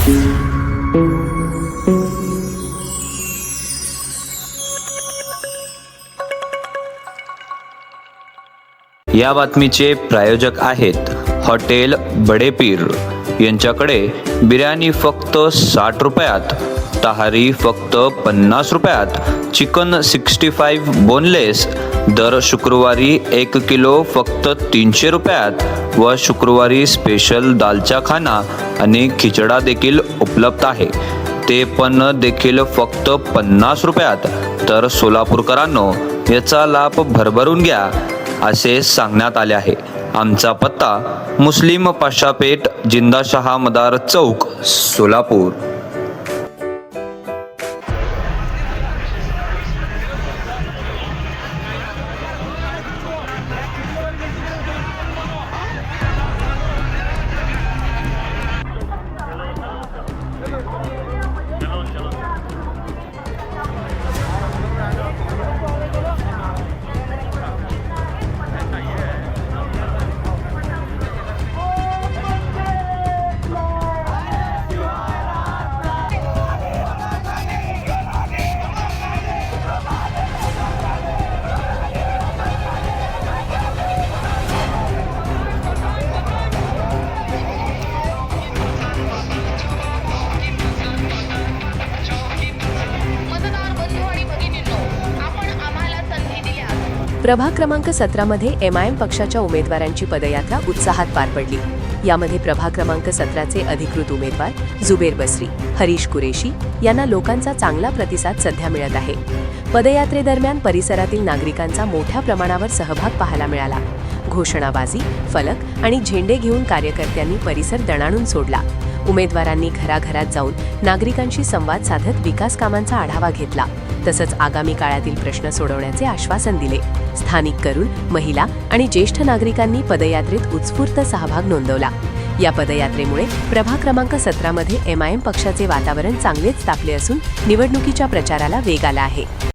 या बातमीचे प्रायोजक आहेत हॉटेल बडेपीर। यांच्याकडे बिर्याणी फक्त 60 रुपयात, तहारी फक्त 50 रुपयात, चिकन 65 बोनलेस दर शुक्रवारी 1 किलो फक्त 300 रुपयात व शुक्रवारी स्पेशल दालचा खाना आणि खिचडा देखील उपलब्ध आहे, ते पण देखील फक्त 50 रुपयात। तर सोलापूरकरांनो, याचा लाभ भरभरून घ्या असे सांगण्यात आले आहे। आमचा पत्ता मुस्लिम पाशापेठ, जिंदाशहा मदार चौक, सोलापूर। प्रभाग क्रमांक 17 मध्ये MIM पक्षाच्या उमेदवारांची पदयात्रा उत्साहात पार पडली। यामध्ये प्रभाग क्रमांक 17 चे अधिकृत उमेदवार जुबेर बसरी, हरीश कुरेशी यांना लोकांचा चांगला प्रतिसाद सध्या मिळत आहे। पदयात्रेदरम्यान परिसरातील नागरिकांचा मोठ्या प्रमाणावर सहभाग पाहायला मिळाला। घोषणाबाजी, फलक आणि झेंडे घेऊन कार्यकर्त्यांनी परिसर दणाणून सोडला। उमेदवारांनी घराघरात जाऊन नागरिकांशी संवाद साधत विकास कामांचा आढावा घेतला, तसंच आगामी काळातील प्रश्न सोडवण्याचे आश्वासन दिले। स्थानिक तरुण, महिला आणि ज्येष्ठ नागरिकांनी पदयात्रेत उत्स्फूर्त सहभाग नोंदवला। या पदयात्रेमुळे प्रभाग क्रमांक 17 मध्ये MIM पक्षाचे वातावरण चांगलेच तापले असून निवडणुकीच्या प्रचाराला वेग आला आहे।